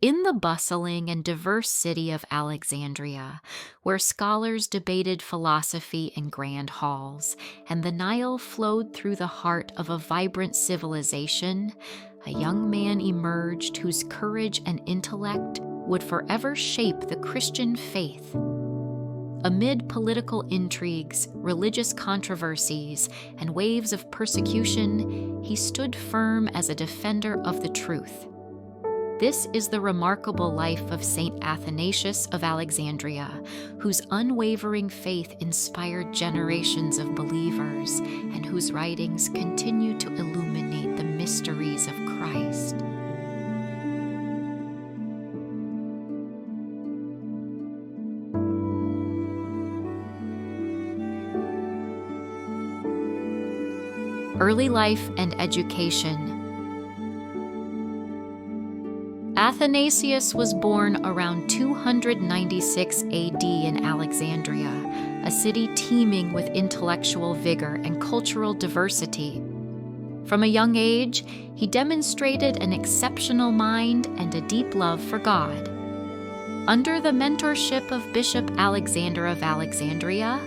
In the bustling and diverse city of Alexandria, where scholars debated philosophy in grand halls, and the Nile flowed through the heart of a vibrant civilization, a young man emerged whose courage and intellect would forever shape the Christian faith. Amid political intrigues, religious controversies, and waves of persecution, he stood firm as a defender of the truth. This is the remarkable life of Saint Athanasius of Alexandria, whose unwavering faith inspired generations of believers and whose writings continue to illuminate the mysteries of Christ. Early life and education. Athanasius was born around 296 AD in Alexandria, a city teeming with intellectual vigor and cultural diversity. From a young age, he demonstrated an exceptional mind and a deep love for God. Under the mentorship of Bishop Alexander of Alexandria,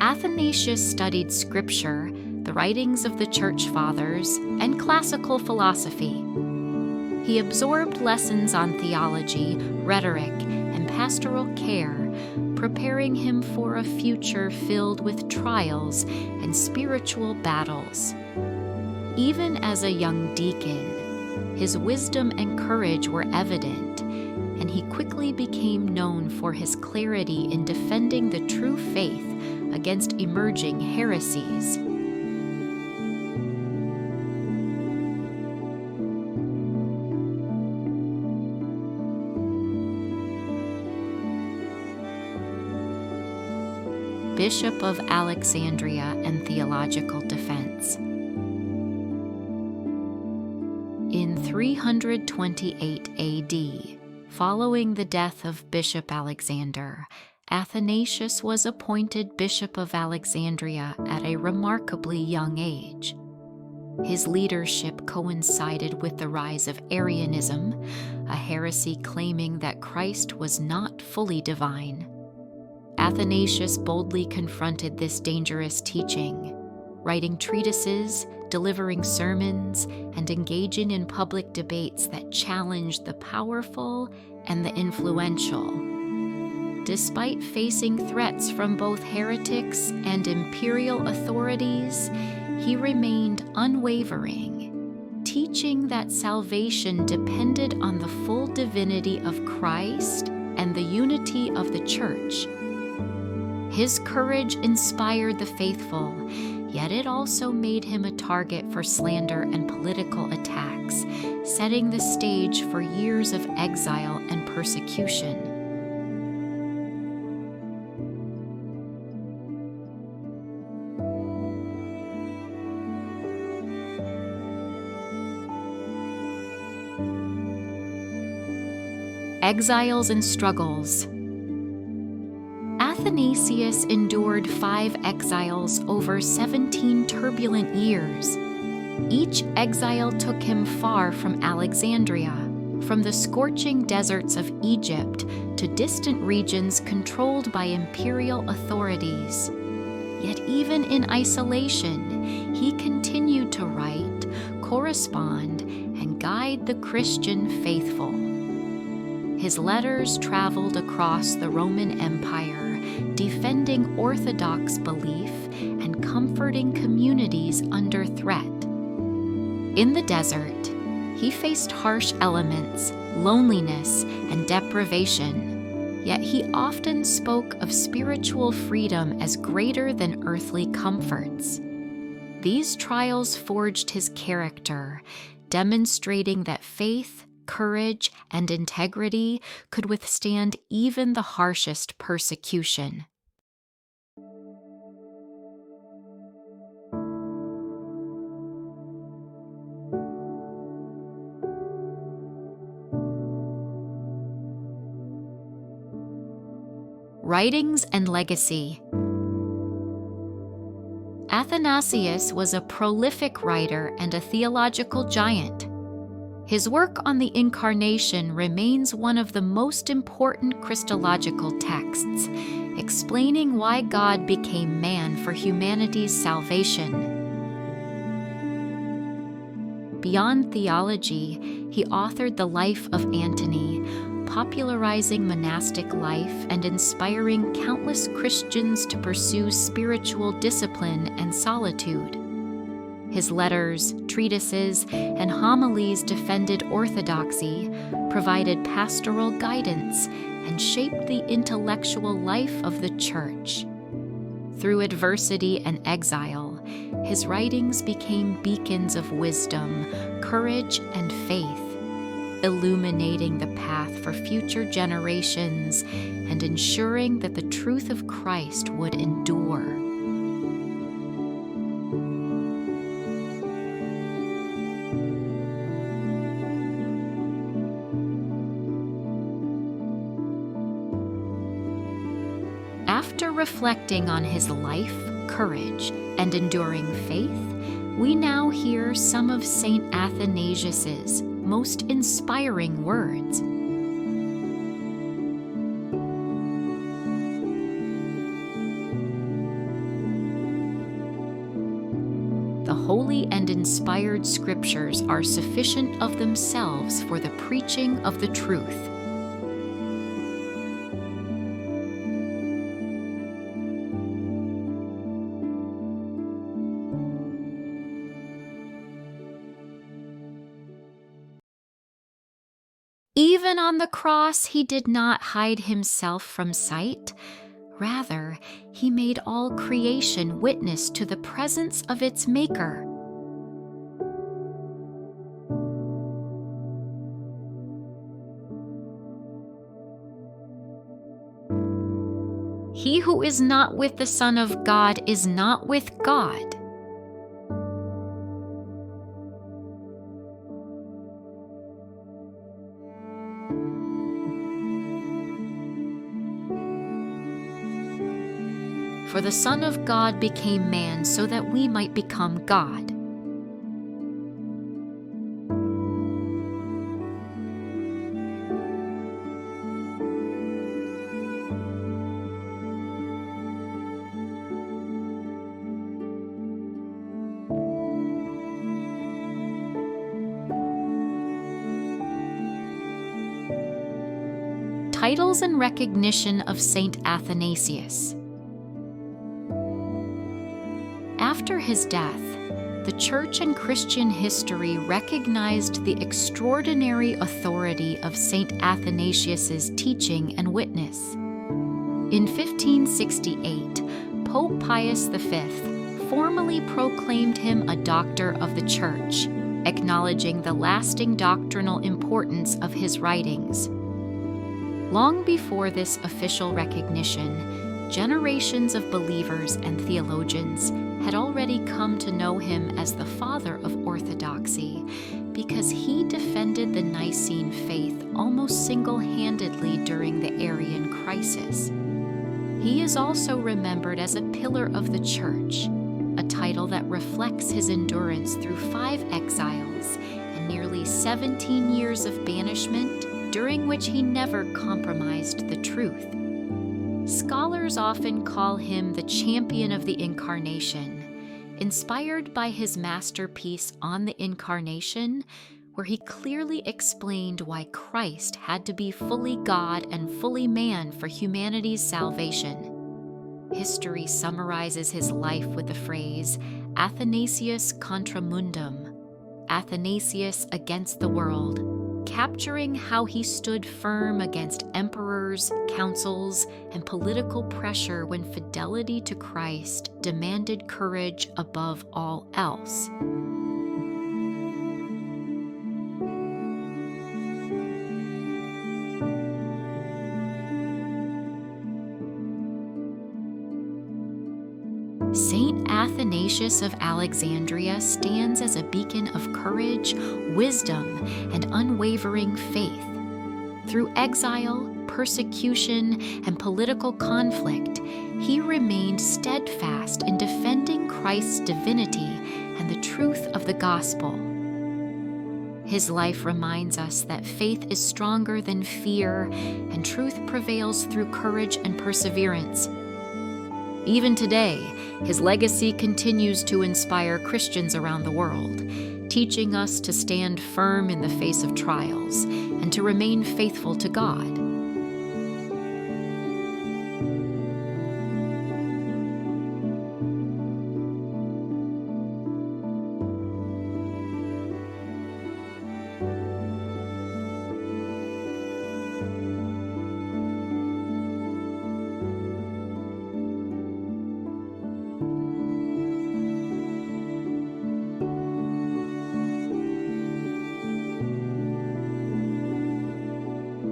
Athanasius studied scripture, the writings of the Church Fathers, and classical philosophy. He absorbed lessons on theology, rhetoric, and pastoral care, preparing him for a future filled with trials and spiritual battles. Even as a young deacon, his wisdom and courage were evident, and he quickly became known for his clarity in defending the true faith against emerging heresies. Bishop of Alexandria and theological defense. In 328 AD, following the death of Bishop Alexander, Athanasius was appointed Bishop of Alexandria at a remarkably young age. His leadership coincided with the rise of Arianism, a heresy claiming that Christ was not fully divine. Athanasius boldly confronted this dangerous teaching, writing treatises, delivering sermons, and engaging in public debates that challenged the powerful and the influential. Despite facing threats from both heretics and imperial authorities, he remained unwavering, teaching that salvation depended on the full divinity of Christ and the unity of the Church. His courage inspired the faithful, yet it also made him a target for slander and political attacks, setting the stage for years of exile and persecution. Exiles and struggles. Athanasius endured 5 exiles over 17 turbulent years. Each exile took him far from Alexandria, from the scorching deserts of Egypt to distant regions controlled by imperial authorities. Yet even in isolation, he continued to write, correspond, and guide the Christian faithful. His letters traveled across the Roman Empire, defending orthodox belief and comforting communities under threat. In the desert, he faced harsh elements, loneliness, and deprivation, yet he often spoke of spiritual freedom as greater than earthly comforts. These trials forged his character, demonstrating that faith, courage, and integrity could withstand even the harshest persecution. Writings and legacy. Athanasius was a prolific writer and a theological giant. His work on the Incarnation remains one of the most important Christological texts, explaining why God became man for humanity's salvation. Beyond theology, he authored the Life of Antony, popularizing monastic life and inspiring countless Christians to pursue spiritual discipline and solitude. His letters, treatises, and homilies defended orthodoxy, provided pastoral guidance, and shaped the intellectual life of the Church. Through adversity and exile, his writings became beacons of wisdom, courage, and faith, illuminating the path for future generations and ensuring that the truth of Christ would endure. After reflecting on his life, courage, and enduring faith, we now hear some of St. Athanasius's most inspiring words. The holy and inspired scriptures are sufficient of themselves for the preaching of the truth. Even on the cross, he did not hide himself from sight. Rather, he made all creation witness to the presence of its Maker. He who is not with the Son of God is not with God. For the Son of God became man so that we might become God. Titles and recognition of Saint Athanasius. After his death, the Church and Christian history recognized the extraordinary authority of Saint Athanasius's teaching and witness. In 1568, Pope Pius V formally proclaimed him a doctor of the Church, acknowledging the lasting doctrinal importance of his writings. Long before this official recognition, generations of believers and theologians had already come to know him as the father of orthodoxy because he defended the Nicene faith almost single-handedly during the Arian crisis. He is also remembered as a pillar of the Church, a title that reflects his endurance through 5 exiles and nearly 17 years of banishment, during which he never compromised the truth. Scholars often call him the champion of the Incarnation, inspired by his masterpiece On the Incarnation, where he clearly explained why Christ had to be fully God and fully man for humanity's salvation. History summarizes his life with the phrase, Athanasius contra mundum, Athanasius against the world, capturing how he stood firm against emperors, councils, and political pressure when fidelity to Christ demanded courage above all else. Saint Athanasius of Alexandria stands as a beacon of courage, wisdom, and unwavering faith. Through exile, persecution, and political conflict, he remained steadfast in defending Christ's divinity and the truth of the gospel. His life reminds us that faith is stronger than fear, and truth prevails through courage and perseverance. Even today, his legacy continues to inspire Christians around the world, teaching us to stand firm in the face of trials and to remain faithful to God.